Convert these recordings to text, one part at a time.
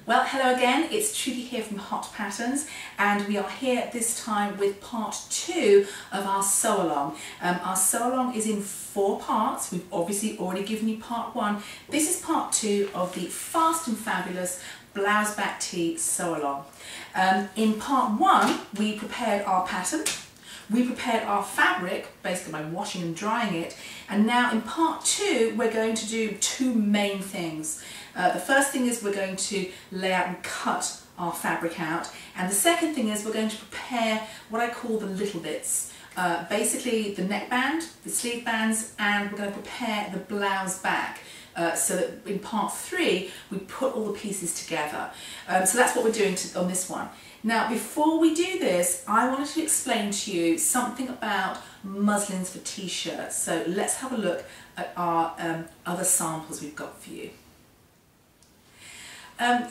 Well, hello again, it's Trudy here from Hot Patterns, and we are here this time with part 2 of our sew along. Our sew along is in 4 parts. We've obviously already given you part 1. This is part 2 of the fast and fabulous Blouse-Back tee sew along. In part 1 we prepared our pattern, we prepared our fabric basically by washing and drying it, and now in part 2 we're going to do 2 main things. The first thing is we're going to lay out and cut our fabric out, and the second thing is we're going to prepare what I call the little bits. Basically the neckband, the sleeve bands, and we're going to prepare the blouse back. So that in part 3 we put all the pieces together. So that's what we're doing on this one. Now before we do this, I wanted to explain to you something about muslins for t-shirts. So let's have a look at our other samples we've got for you.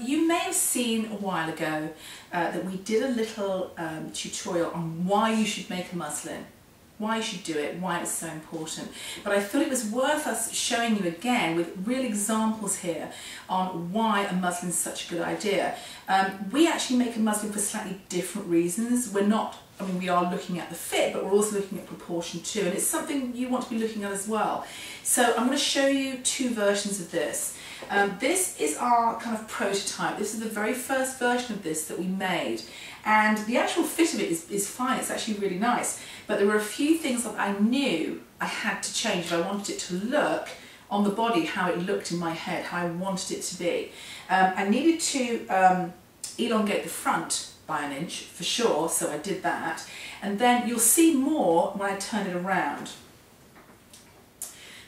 You may have seen a while ago that we did a little tutorial on why you should make a muslin, why you should do it, why it's so important. But I thought it was worth us showing you again with real examples here on why a muslin is such a good idea. We actually make a muslin for slightly different reasons. We're not, I mean, we are looking at the fit, but we're also looking at proportion too, and it's something you want to be looking at as well. So I'm going to show you 2 versions of this. This is our kind of prototype. This is the very first version of this that we made, and the actual fit of it is fine. It's actually really nice, but there were a few things that I knew I had to change if I wanted it to look on the body how it looked in my head, how I wanted it to be. I needed to elongate the front by 1 inch for sure, so I did that, and then you'll see more when I turn it around.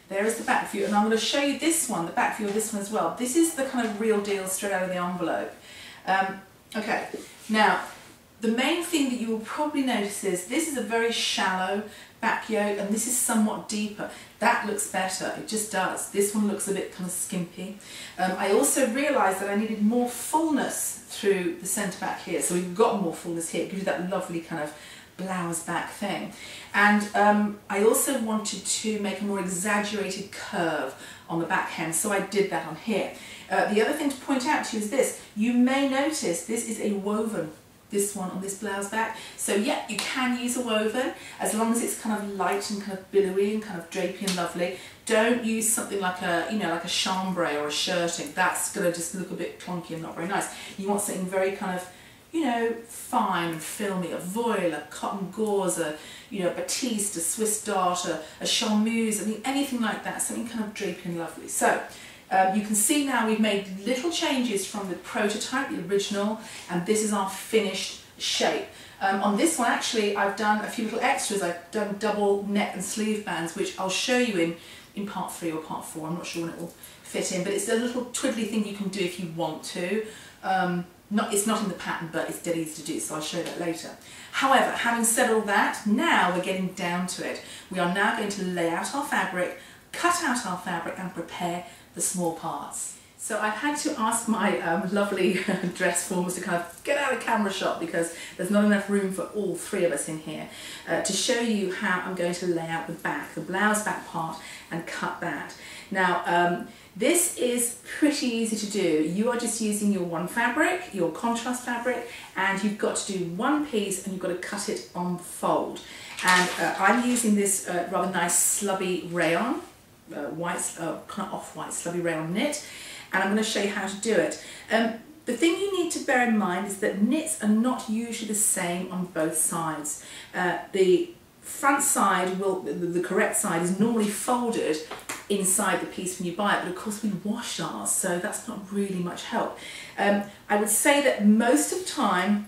There is the back view, and I'm going to show you this one, the back view of this one as well. This is the kind of real deal straight out of the envelope. Okay, now the main thing that you will probably notice is this is a very shallow back yoke, and this is somewhat deeper. That looks better, it just does. This one looks a bit kind of skimpy. I also realised that I needed more fullness through the centre back here, so we've got more fullness here. It gives you that lovely kind of blouse back thing. And I also wanted to make a more exaggerated curve on the back hem, so I did that on here. The other thing to point out to you is this. You may notice this is a woven, this one on this blouse back. So yeah, you can use a woven as long as it's kind of light and kind of billowy and kind of drapey and lovely. Don't use something like a, you know, like a chambray or a shirting. That's going to just look a bit clunky and not very nice. You want something very kind of, you know, fine and filmy, a voile, a cotton gauze, a, you know, a batiste, a Swiss dart, a charmeuse, I mean anything like that, something kind of drapey and lovely. So you can see now we've made little changes from the prototype, the original, and this is our finished shape. On this one actually I've done a few little extras. I've done double neck and sleeve bands, which I'll show you in part 3 or part 4, I'm not sure when it will fit in, but it's a little twiddly thing you can do if you want to. It's not in the pattern, but it's dead easy to do, so I'll show you that later. However, having said all that, now we're getting down to it. We are now going to lay out our fabric, cut out our fabric, and prepare the small parts. So I've had to ask my lovely dress formers to kind of get out of camera shot because there's not enough room for all 3 of us in here, to show you how I'm going to lay out the back, the blouse back part, and cut that. Now, this is pretty easy to do. You are just using your one fabric, your contrast fabric, and you've got to do 1 piece and you've got to cut it on the fold. And I'm using this rather nice slubby rayon, white, kind of off-white slubby rayon knit, and I'm going to show you how to do it. The thing you need to bear in mind is that knits are not usually the same on both sides. The front side, the correct side, is normally folded inside the piece when you buy it, but of course we wash ours, so that's not really much help. I would say that most of the time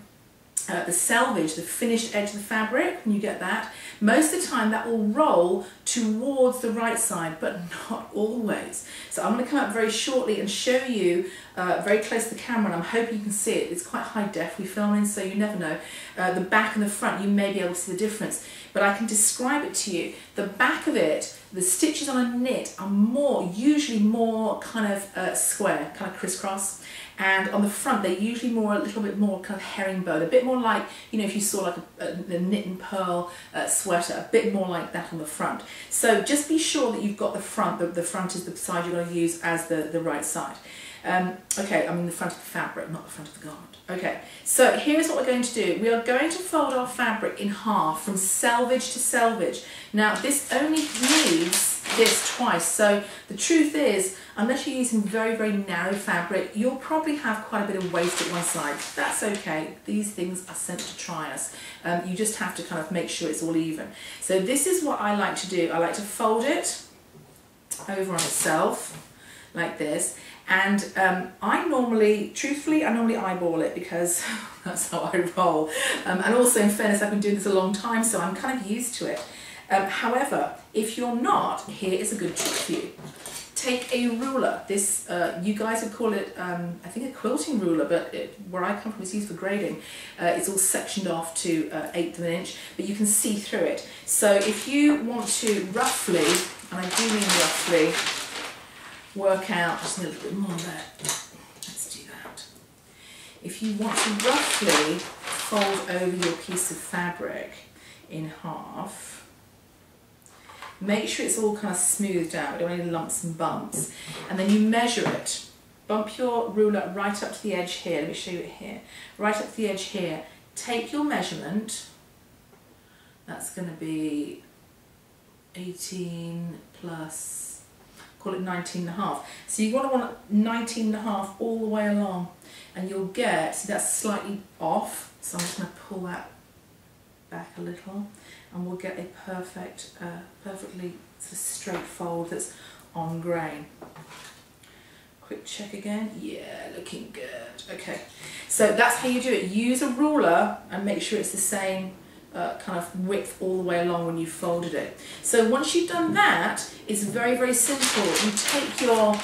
the selvage, the finished edge of the fabric, when you get that, most of the time that will roll towards the right side, but not always. So I'm going to come up very shortly and show you very close to the camera, and I'm hoping you can see it. It's quite high def, we film in, so you never know. The back and the front, you may be able to see the difference, but I can describe it to you. The back of it, the stitches on a knit are usually more kind of square, kind of crisscross, and on the front they're usually a little bit more kind of herringbone, a bit more like, you know, if you saw like a knit and pearl sweater, a bit more like that on the front. So just be sure that you've got the front, the front is the side you're going to use as the right side. Okay, I mean the front of the fabric, not the front of the garment. Okay, so here's what we're going to do. We are going to fold our fabric in half from selvage to selvage. Now this only needs this twice, so the truth is, unless you're using very, very narrow fabric, you'll probably have quite a bit of waste at one side. That's okay, these things are sent to try us. You just have to kind of make sure it's all even. So this is what I like to do. I like to fold it over on itself, like this. And truthfully, I normally eyeball it because that's how I roll. And also, in fairness, I've been doing this a long time, so I'm kind of used to it. However, if you're not, here is a good trick for you. Take a ruler. This, you guys would call it, I think, a quilting ruler, but where I come from, it's used for grading. It's all sectioned off to 1/8 of an inch, but you can see through it. So if you want to roughly, and I do mean roughly, work out, just a little bit more there. Let's do that. If you want to roughly fold over your piece of fabric in half, make sure it's all kind of smoothed out, we don't want any lumps and bumps, and then you measure it. Bump your ruler right up to the edge here, let me show you it here, right up to the edge here. Take your measurement, that's going to be 18 plus, call it 19.5. So you want 19.5 all the way along, and you'll get, see that's slightly off, so I'm just going to pull that back a little, and we'll get a perfect, perfectly sort of straight fold that's on grain. Quick check again, yeah, looking good. Okay, so that's how you do it. Use a ruler and make sure it's the same kind of width all the way along when you folded it. So once you've done that, it's very, very simple. You take your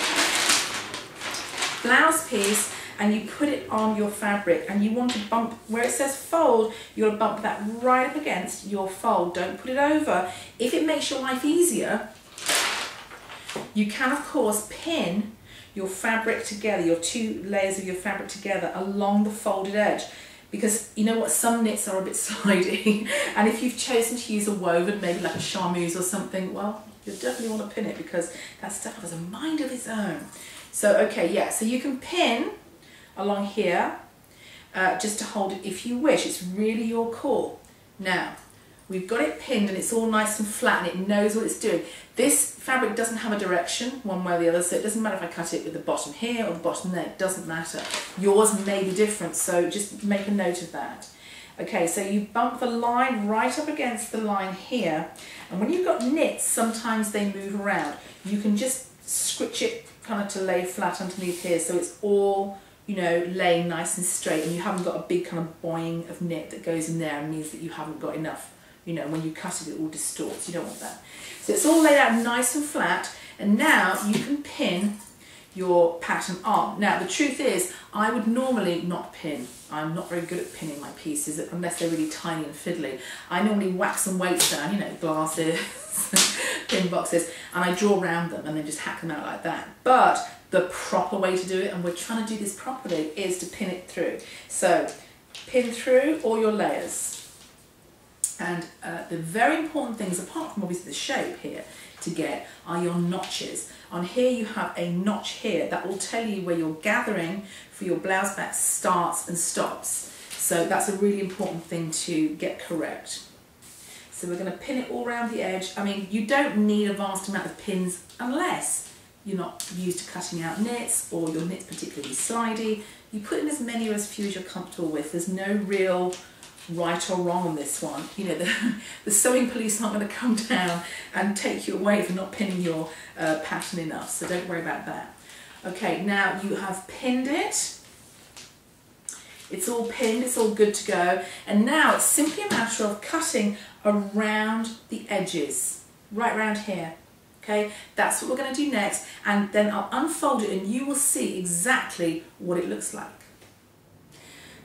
blouse piece and you put it on your fabric, and you want to bump, where it says fold, you'll bump that right up against your fold. Don't put it over. If it makes your life easier, you can of course pin your fabric together, your 2 layers of your fabric together along the folded edge. Because you know what, some knits are a bit slidey, and if you've chosen to use a woven, maybe like a charmeuse or something, well, you'll definitely want to pin it because that stuff has a mind of its own. So okay, yeah, so you can pin along here just to hold it if you wish. It's really your call. Now, we've got it pinned and it's all nice and flat and it knows what it's doing. This fabric doesn't have a direction one way or the other, so it doesn't matter if I cut it with the bottom here or the bottom there, it doesn't matter. Yours may be different, so just make a note of that. Okay, so you bump the line right up against the line here, and when you've got knits, sometimes they move around. You can just scritch it kind of to lay flat underneath here, so it's all, you know, laying nice and straight, and you haven't got a big kind of boing of knit that goes in there and means that you haven't got enough. You know, when you cut it, it all distorts. You don't want that. So it's all laid out nice and flat, and now you can pin your pattern on. Now, the truth is, I would normally not pin. I'm not very good at pinning my pieces unless they're really tiny and fiddly. I normally whack some weights down, you know, glasses, pin boxes, and I draw around them and then just hack them out like that. But the proper way to do it, and we're trying to do this properly, is to pin it through. So, pin through all your layers. And the very important things, apart from obviously the shape here, to get are your notches. On here you have a notch here that will tell you where your gathering for your blouse back starts and stops. So that's a really important thing to get correct. So we're going to pin it all around the edge. I mean, you don't need a vast amount of pins unless you're not used to cutting out knits or your knit's particularly slidey. You put in as many or as few as you're comfortable with. There's no real right or wrong on this one. You know, the sewing police aren't going to come down and take you away for not pinning your pattern enough, so don't worry about that. Okay, now you have pinned it. It's all pinned, it's all good to go, and now it's simply a matter of cutting around the edges, right around here. Okay, that's what we're going to do next, and then I'll unfold it and you will see exactly what it looks like.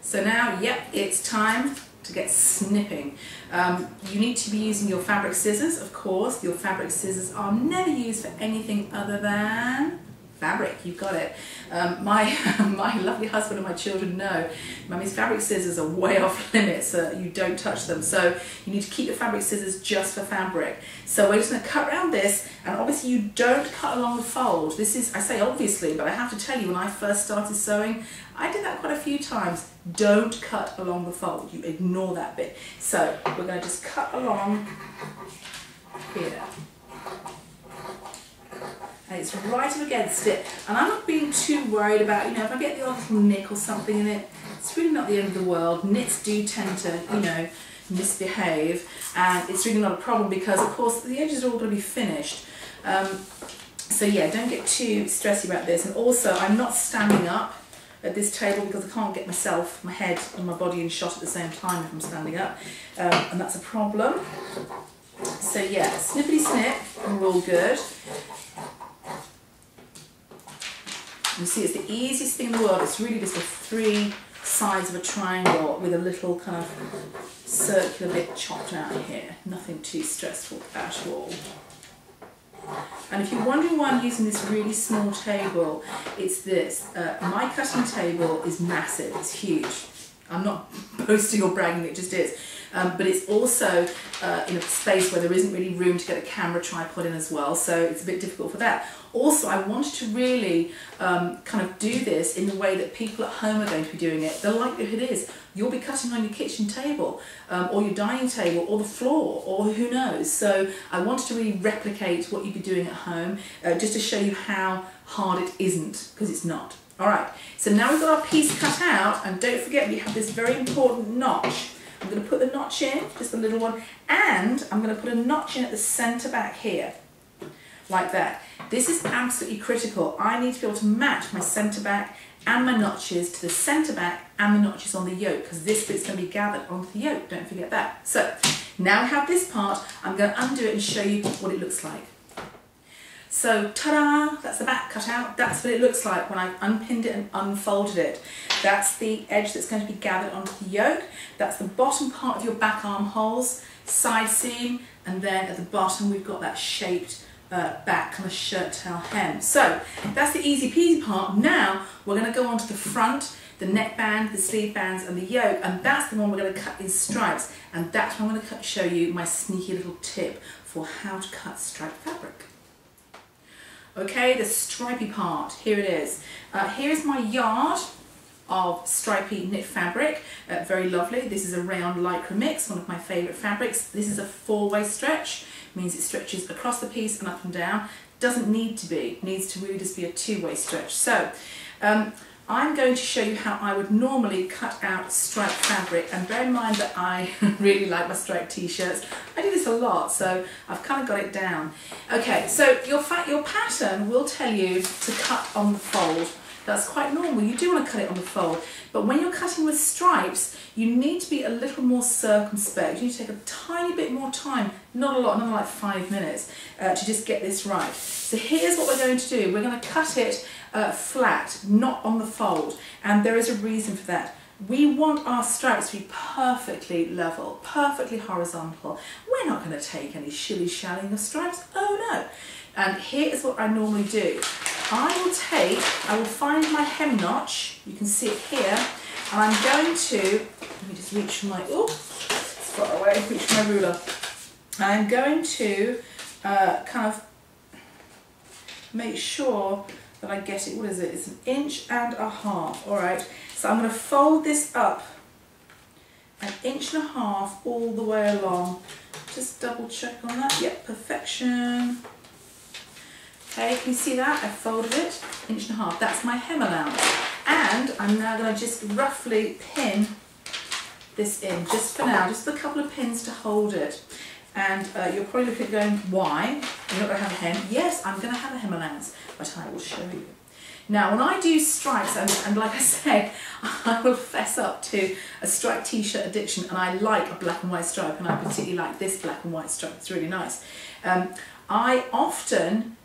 So now, yep, it's time to get snipping. You need to be using your fabric scissors, of course. Your fabric scissors are never used for anything other than fabric, you've got it. My lovely husband and my children know Mummy's fabric scissors are way off limits, so you don't touch them. So you need to keep your fabric scissors just for fabric. So we're just going to cut around this, and obviously you don't cut along the fold. This is, I say obviously, but I have to tell you, when I first started sewing, I did that quite a few times. Don't cut along the fold, you ignore that bit. So we're going to just cut along here. And it's right up against it, and I'm not being too worried about, you know, if I get the odd little nick or something in it, it's really not the end of the world. Knits do tend to, you know, misbehave, and it's really not a problem because, of course, the edges are all going to be finished. So yeah, don't get too stressy about this. And also, I'm not standing up at this table because I can't get myself, my head and my body in shot at the same time if I'm standing up, and that's a problem. So yeah, snippety snip, and we're all good. You see, it's the easiest thing in the world. It's really just the 3 sides of a triangle with a little kind of circular bit chopped out here. Nothing too stressful at all. And if you're wondering why I'm using this really small table, it's this. My cutting table is massive, it's huge. I'm not boasting or bragging, it just is. But it's also in a space where there isn't really room to get a camera tripod in as well, so it's a bit difficult for that. Also, I wanted to really kind of do this in the way that people at home are going to be doing it. The likelihood is you'll be cutting on your kitchen table or your dining table or the floor, or who knows. So I wanted to really replicate what you'd be doing at home, just to show you how hard it isn't, because it's not. Alright, so now we've got our piece cut out, and don't forget we have this very important notch. I'm going to put the notch in, just a little one, and I'm going to put a notch in at the centre back here, like that. This is absolutely critical. I need to be able to match my centre back and my notches to the centre back and the notches on the yoke, because this bit's going to be gathered onto the yoke, don't forget that. So, now we have this part, I'm going to undo it and show you what it looks like. So, ta-da, that's the back cut out. That's what it looks like when I've unpinned it and unfolded it. That's the edge that's going to be gathered onto the yoke. That's the bottom part of your back armholes, side seam, and then at the bottom we've got that shaped back kind of shirt tail hem. So, that's the easy peasy part. Now, we're going to go on to the front, the neckband, the sleeve bands, and the yoke, and that's the one we're going to cut in stripes. And that's when I'm going to show you my sneaky little tip for how to cut striped fabric. Okay, the stripy part, here it is. Here is my yard of stripy knit fabric, very lovely. This is a round lycra mix, one of my favourite fabrics. This is a 4-way stretch, means it stretches across the piece and up and down. Doesn't need to be, it needs to really just be a 2-way stretch. So, I'm going to show you how I would normally cut out striped fabric, and bear in mind that I really like my striped t-shirts. I do this a lot, so I've kind of got it down. Okay, so your pattern will tell you to cut on the fold. That's quite normal, you do want to cut it on the fold, but when you're cutting with stripes, you need to be a little more circumspect. You need to take a tiny bit more time, not a lot, not like 5 minutes, to just get this right. So here's what we're going to do. We're going to cut it flat, not on the fold, and there is a reason for that. We want our stripes to be perfectly level, perfectly horizontal. We're not going to take any shilly-shallying of stripes, oh no. And here is what I normally do. I will find my hem notch, you can see it here, and I'm going to, let me just reach for my, oops, it's far away, reach for my ruler. I'm going to kind of make sure that I get it, what is it, it's 1.5 inches, alright. So I'm going to fold this up 1.5 inches all the way along. Just double check on that, yep, perfection. Okay, can you see that? I folded it 1.5 inches, that's my hem allowance. And I'm now going to just roughly pin this in, just for now, just a couple of pins to hold it. And you're probably looking at going, why? You're not going to have a hem? Yes, I'm going to have a hem allowance, but I will show you. Now, when I do stripes, and like I say, I will fess up to a striped t-shirt addiction, and I like a black and white stripe, and I particularly like this black and white stripe, it's really nice. I often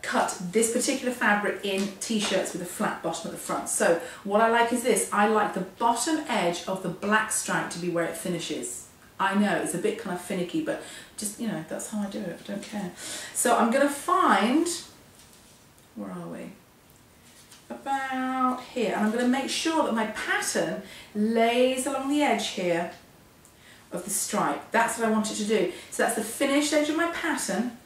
cut this particular fabric in t-shirts with a flat bottom at the front. So what I like is this, I like the bottom edge of the black stripe to be where it finishes. I know, it's a bit kind of finicky, but just, you know, that's how I do it, I don't care. So I'm going to find, where are we? and I'm going to make sure that my pattern lays along the edge here of the stripe. That's what I want it to do. So that's the finished edge of my pattern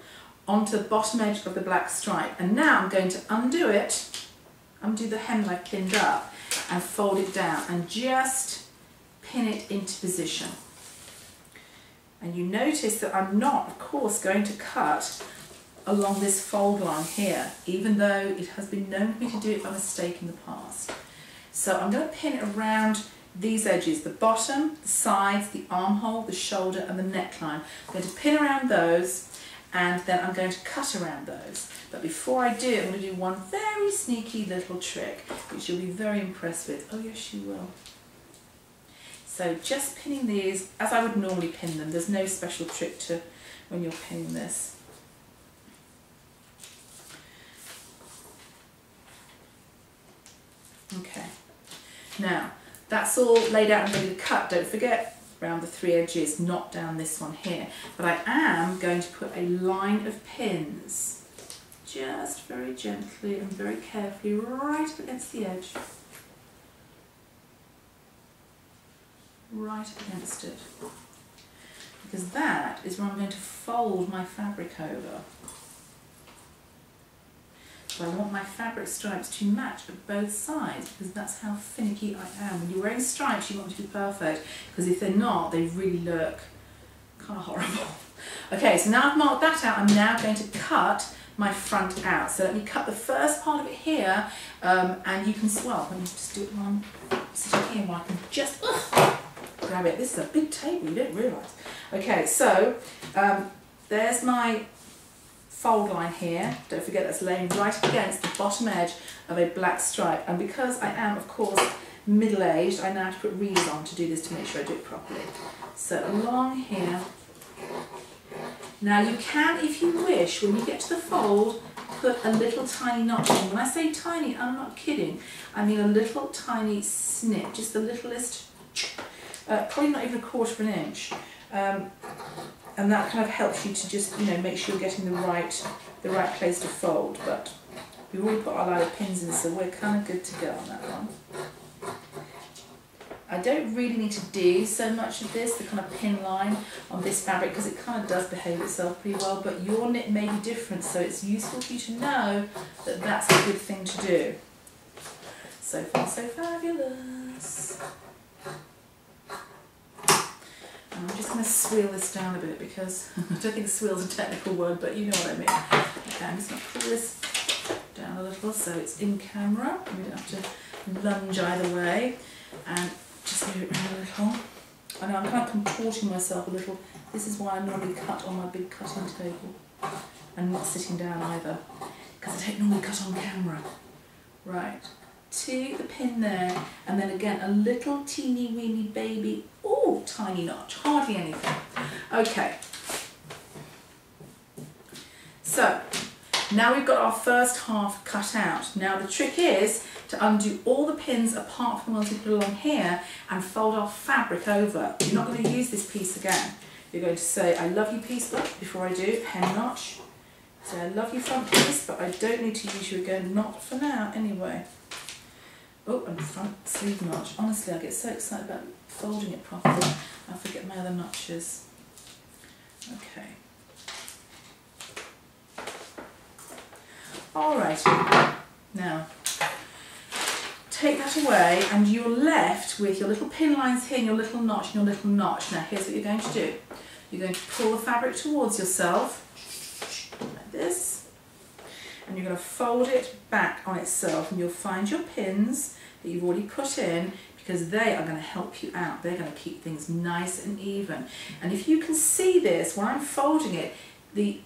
onto the bottom edge of the black stripe. And now I'm going to undo it, undo the hem that I've pinned up, and fold it down and just pin it into position. And you notice that I'm not, of course, going to cut along this fold line here, even though it has been known for me to do it by mistake in the past. So I'm going to pin it around these edges, the bottom, the sides, the armhole, the shoulder and the neckline. I'm going to pin around those, and then I'm going to cut around those. But before I do, I'm going to do one very sneaky little trick, which you'll be very impressed with. Oh yes, you will. So just pinning these as I would normally pin them. There's no special trick to when you're pinning this. Okay, now that's all laid out and ready to cut. Don't forget, around the 3 edges, not down this one here. But I am going to put a line of pins, just very gently and very carefully, right up against the edge. Right up against it. Because that is where I'm going to fold my fabric over. So I want my fabric stripes to match at both sides, because that's how finicky I am. When you're wearing stripes, you want them to be perfect, because if they're not, they really look kind of horrible. Okay, so now I've marked that out, I'm now going to cut my front out. So let me cut the first part of it here, and you can swell. Let me just do it while I'm sitting here, while I can just grab it. This is a big table, you don't realise. Okay, so there's my fold line here. Don't forget that's laying right against the bottom edge of a black stripe, and because I am of course middle-aged, I now have to put reeds on to do this, to make sure I do it properly. So along here. Now you can, if you wish, when you get to the fold, put a little tiny notch in. When I say tiny, I'm not kidding. I mean a little tiny snip, just the littlest, probably not even 1/4 of an inch. And that kind of helps you to just, you know, make sure you're getting the right place to fold. But we've already put our line of pins in, so we're kind of good to go on that one. I don't really need to do so much of this, the kind of pin line on this fabric, because it kind of does behave itself pretty well, but your knit may be different, so it's useful for you to know that that's a good thing to do. So far, so fabulous. I'm just going to swirl this down a bit, because I don't think swirl is a technical word, but you know what I mean. Okay, I'm just going to pull this down a little so it's in camera. We don't have to lunge either way, and just move it around a little. I know I'm kind of contorting myself a little. This is why I normally cut on my big cutting table and not sitting down either, because I don't normally cut on camera. Right, to the pin there, and then again a little teeny weeny baby, oh, tiny notch, hardly anything. Okay, so now we've got our first half cut out. Now the trick is to undo all the pins apart from the ones we put along here and fold our fabric over. You're not going to use this piece again. You're going to say, I love you piece, but before I do, hem notch. Say, I love you front piece, but I don't need to use you again, not for now anyway. Oh, and front sleeve notch. Honestly, I get so excited about folding it properly, I forget my other notches. Okay. Alright, now take that away, and you're left with your little pin lines here and your little notch and your little notch. Now here's what you're going to do. You're going to pull the fabric towards yourself, like this, and you're going to fold it back on itself, and you'll find your pins that you've already put in, because they are going to help you out. They're going to keep things nice and even. And if you can see this, when I'm folding it, the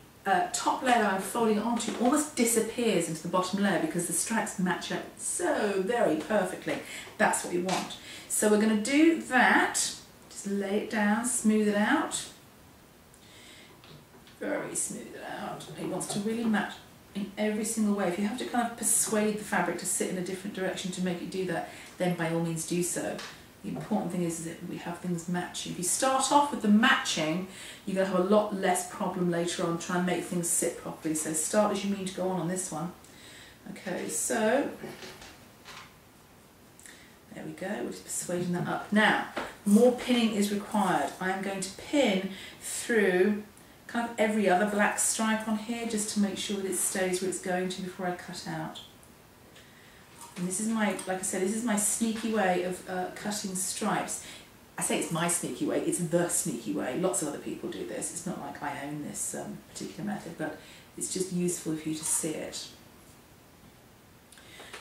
top layer I'm folding it onto almost disappears into the bottom layer, because the stripes match up so very perfectly. That's what we want. So we're going to do that. Just lay it down, smooth it out. Very smooth it out. It wants to really match in every single way. If you have to kind of persuade the fabric to sit in a different direction to make it do that, then by all means do so. The important thing is that we have things matching. If you start off with the matching, you're going to have a lot less problem later on trying to make things sit properly. So start as you mean to go on this one. Okay, so There we go, we're just persuading that up. Now, more pinning is required. I am going to pin through kind of every other black stripe on here just to make sure that it stays where it's going to before I cut out. And this is my, like I said, this is my sneaky way of cutting stripes. I say it's my sneaky way, it's the sneaky way. Lots of other people do this. It's not like I own this particular method, but it's just useful for you to see it.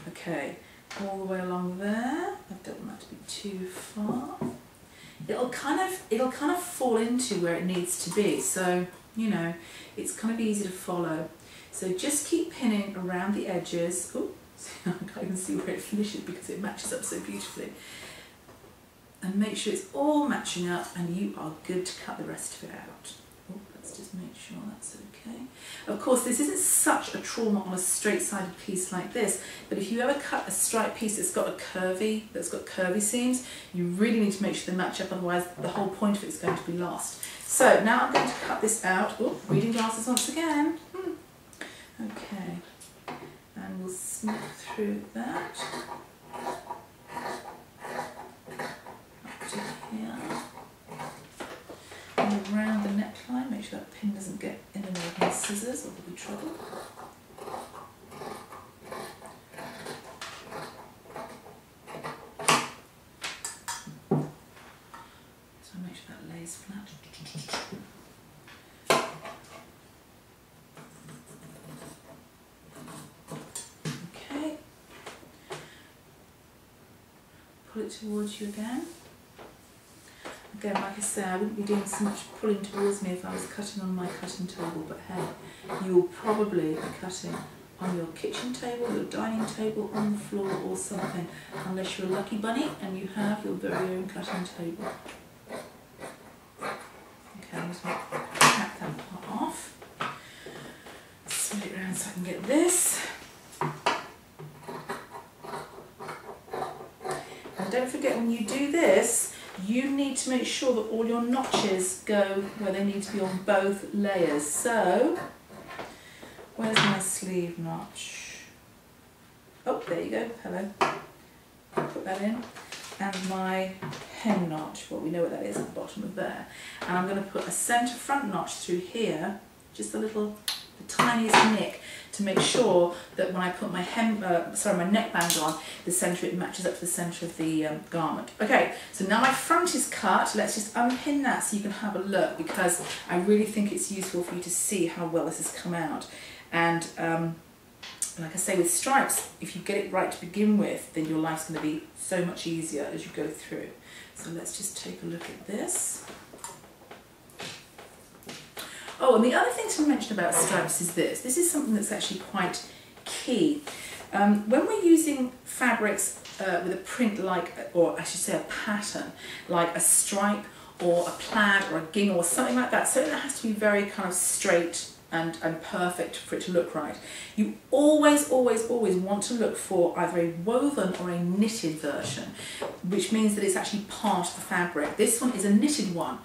Okay, all the way along there. I don't want that to be too far. It'll kind of fall into where it needs to be, so you know it's kind of easy to follow. So just keep pinning around the edges. Oh, I can't even see where it finishes because it matches up so beautifully. And make sure it's all matching up, and you are good to cut the rest of it out. Oh, let's just make sure that's okay. Of course, this isn't such a trauma on a straight-sided piece like this, but if you ever cut a stripe piece that's got curvy seams, you really need to make sure they match up, otherwise the whole point of it is going to be lost. So now I'm going to cut this out. Oh, reading glasses once again. Okay, and we'll snip through that. Up to here. And around the neckline, make sure that pin doesn't get in the way of my scissors or there'll be trouble. So make sure that lays flat. Okay. Pull it towards you again. Again, like I say, I wouldn't be doing so much pulling towards me if I was cutting on my cutting table, but hey, you'll probably be cutting on your kitchen table, your dining table, on the floor or something, unless you're a lucky bunny and you have your very own cutting table. Okay, I'm just going to tap that part off, spin it around so I can get this. And don't forget, when you do this, you need to make sure that all your notches go where they need to be on both layers. So, where's my sleeve notch? Oh, there you go, hello. Put that in. And my hem notch, well, we know what that is at the bottom of there. And I'm going to put a centre front notch through here, just a little, the tiniest nick, to make sure that when I put my my neckband on, the centre of it matches up to the centre of the garment. Okay, so now my front is cut. Let's just unpin that so you can have a look, because I really think it's useful for you to see how well this has come out. And like I say, with stripes, if you get it right to begin with, then your life's going to be so much easier as you go through. So let's just take a look at this. Oh, and the other thing to mention about stripes is this. This is something that's actually quite key. When we're using fabrics with a print like, or I should say a pattern, like a stripe or a plaid or a gingham or something like that, something that has to be very kind of straight and perfect for it to look right, you always want to look for either a woven or a knitted version, which means that it's actually part of the fabric. This one is a knitted one.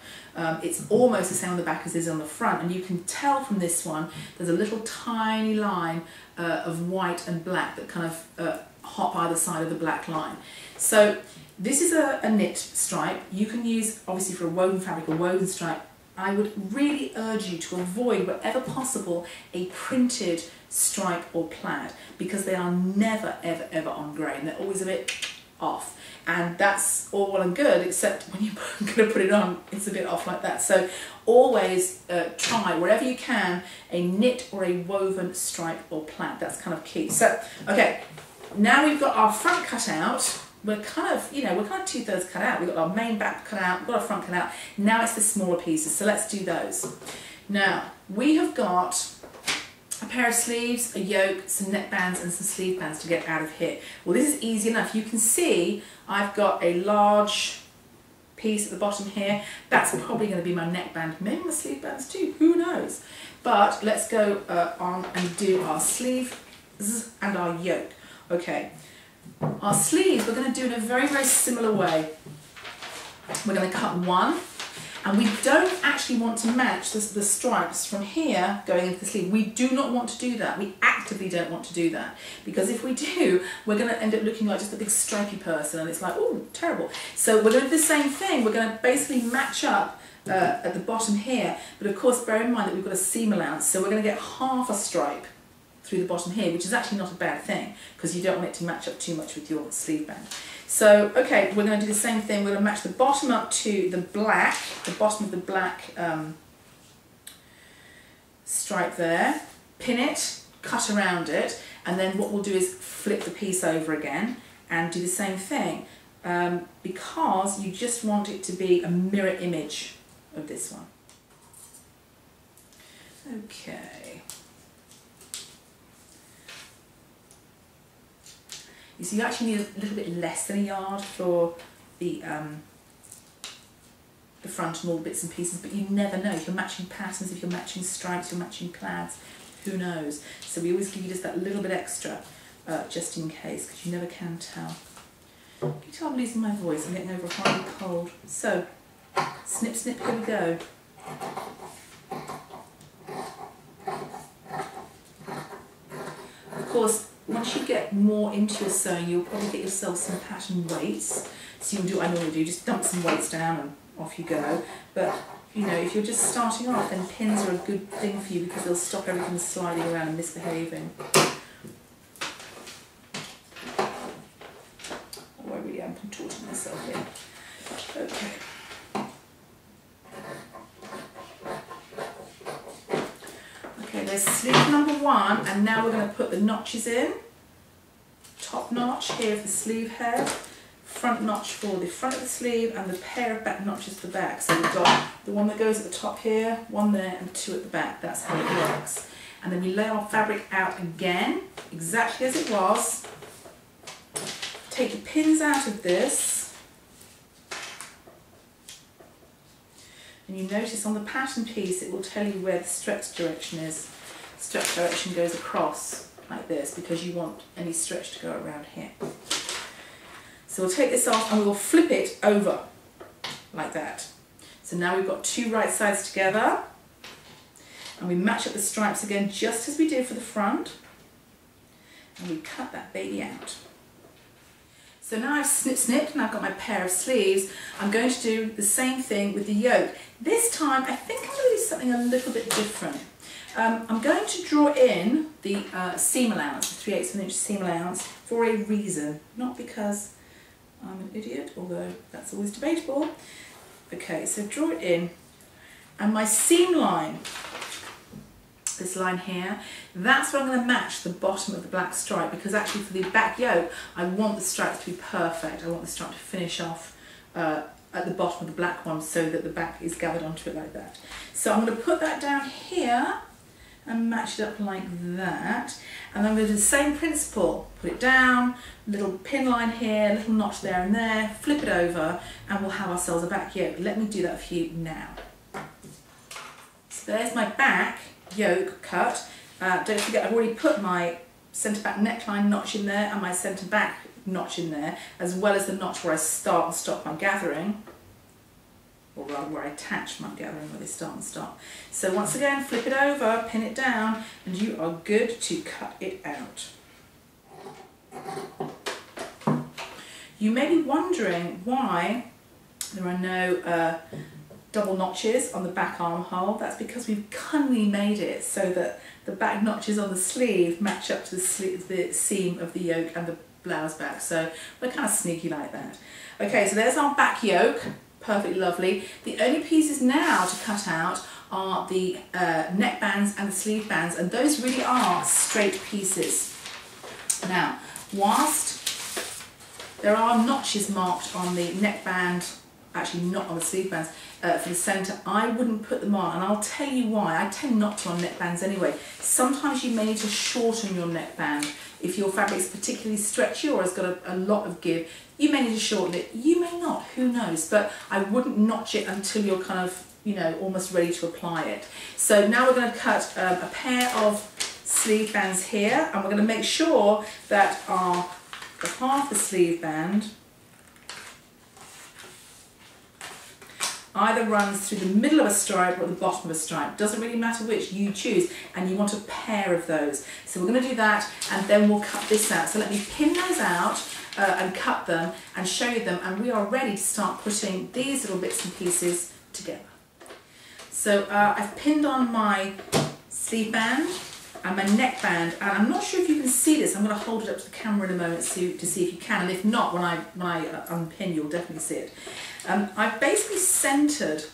It's almost the same on the back as it is on the front, and you can tell from this one there's a little tiny line of white and black that kind of hop either side of the black line. So this is a knit stripe. You can use, obviously, for a woven fabric, a woven stripe. I would really urge you to avoid, wherever possible, a printed stripe or plaid, because they are never ever on grain. They're always a bit off, and that's all well and good, except when you're going to put it on, it's a bit off like that. So always try, wherever you can, a knit or a woven stripe or plaid. That's kind of key. So okay, now we've got our front cut out. We're kind of, you know, we're kind of 2/3 cut out. We've got our main back cut out, we've got our front cut out. Now it's the smaller pieces, so let's do those. Now, we have got a pair of sleeves, a yoke, some neckbands and some sleeve bands to get out of here. Well, this is easy enough. You can see I've got a large piece at the bottom here. That's probably going to be my neckband, maybe my sleeve bands too, who knows. But let's go on and do our sleeves and our yoke. Okay. Our sleeves we're going to do in a very similar way. We're going to cut one, And we don't actually want to match the stripes from here going into the sleeve. We do not want to do that. We actively don't want to do that, because if we do, we're going to end up looking like just a big stripy person, and it's like, oh, terrible. So we're going to do the same thing. We're going to basically match up at the bottom here, but of course bear in mind that we've got a seam allowance, so we're going to get half a stripe through the bottom here, which is actually not a bad thing, because you don't want it to match up too much with your sleeve band. So, okay, we're going to do the same thing. We're going to match the bottom up to the black, the bottom of the black stripe there, pin it, cut around it, and then what we'll do is flip the piece over again and do the same thing, because you just want it to be a mirror image of this one. Okay. So you actually need a little bit less than a yard for the front and all the bits and pieces, but you never know. If you're matching patterns, if you're matching stripes, you're matching plaids, who knows? So we always give you just that little bit extra, just in case, because you never can tell. Can you tell I'm losing my voice? I'm getting over a horrible cold. So, snip, snip, here we go. Of course, once you get more into your sewing, you'll probably get yourself some pattern weights. So you'll do what I normally do, just dump some weights down and off you go. But, you know, if you're just starting off, then pins are a good thing for you, because they'll stop everything from sliding around and misbehaving. Oh, I really am contorting myself here. Okay. Okay, there's sleeve number 1, and now we're going to put the notches in. Top notch here for the sleeve head, front notch for the front of the sleeve, and the pair of back notches for the back. So we've got the one that goes at the top here, one there, and 2 at the back. That's how it works. And then we lay our fabric out again, exactly as it was. Take the pins out of this. And you notice on the pattern piece, it will tell you where the stretch direction is. Stretch direction goes across like this, because you want any stretch to go around here. So we'll take this off and we will flip it over like that. So now we've got 2 right sides together, and we match up the stripes again just as we did for the front, and we cut that baby out. So now I've snipped and I've got my pair of sleeves. I'm going to do the same thing with the yoke. This time I think I'm going to do something a little bit different. I'm going to draw in the seam allowance, the 3/8 of an inch seam allowance, for a reason. Not because I'm an idiot, although that's always debatable. Okay, so draw it in, and my seam line, this line here, that's where I'm going to match the bottom of the black stripe, because actually for the back yoke, I want the stripes to be perfect. I want the stripe to finish off at the bottom of the black one, so that the back is gathered onto it like that. So I'm going to put that down here and match it up like that, and I'm going to do the same principle. Put it down, little pin line here, little notch there and there, flip it over, and we'll have ourselves a back yoke. Let me do that for you now. So there's my back yoke cut. Don't forget, I've already put my centre back neckline notch in there and my centre back notch in there, as well as the notch where I start and stop my gathering, or rather where I attach my gathering, where they start and stop. So once again, flip it over, pin it down, and you are good to cut it out. You may be wondering why there are no double notches on the back armhole. That's because we've cunningly made it so that the back notches on the sleeve match up to the seam of the yoke and the blouse back. So we're kind of sneaky like that. Okay, so there's our back yoke. Perfectly lovely. The only pieces now to cut out are the neck bands and the sleeve bands, and those really are straight pieces. Now, whilst there are notches marked on the neck band, actually not on the sleeve bands, for the centre, I wouldn't put them on, and I'll tell you why. I tend not to on neck bands anyway. Sometimes you may need to shorten your neck band. If your fabric is particularly stretchy or has got a lot of give, you may need to shorten it. You may not, who knows, but I wouldn't notch it until you're kind of, you know, almost ready to apply it. So now we're going to cut a pair of sleeve bands here, and we're going to make sure that the half the sleeve band either runs through the middle of a stripe or the bottom of a stripe. Doesn't really matter which, you choose, and you want a pair of those. So we're going to do that, and then we'll cut this out. So let me pin those out and cut them and show you them, and we are ready to start putting these little bits and pieces together. So I've pinned on my sleeve band and my neck band, and I'm not sure if you can see this. I'm going to hold it up to the camera in a moment to see if you can, and if not, when I unpin, you'll definitely see it. I've basically centered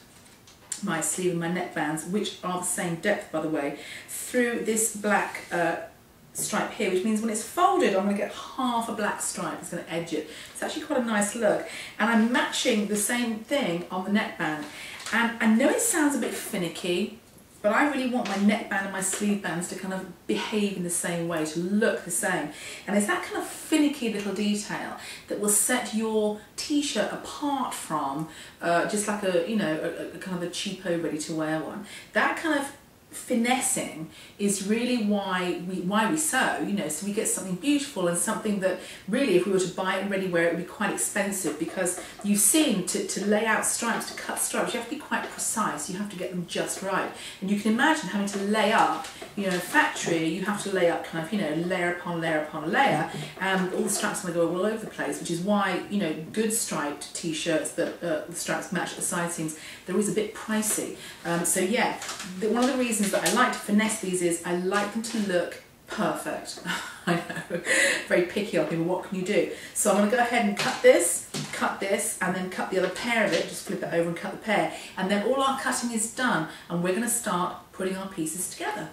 my sleeve and my neck bands, which are the same depth, by the way, through this black stripe here, which means when it's folded, I'm going to get half a black stripe. It's going to edge it. It's actually quite a nice look, and I'm matching the same thing on the neckband. And I know it sounds a bit finicky, but I really want my neckband and my sleeve bands to kind of behave in the same way, to look the same. And it's that kind of finicky little detail that will set your t-shirt apart from just like a, you know, a kind of a cheapo ready-to-wear one. That kind of finessing is really why we sew, you know, so we get something beautiful and something that really, if we were to buy it ready wear, it would be quite expensive, because you've seen to lay out stripes, to cut stripes, you have to be quite precise. You have to get them just right, and you can imagine having to lay up, you know, in a factory you have to lay up kind of, you know, layer upon layer upon layer, and all the stripes are going to go all over the place, which is why, you know, good striped t-shirts that the stripes match at the side seams, they're always a bit pricey. So yeah, one of the reasons that I like to finesse these is I like them to look perfect. I know, very picky on people, what can you do? So I'm going to go ahead and cut this, and then cut the other pair of it, just flip it over and cut the pair, and then all our cutting is done, and we're going to start putting our pieces together.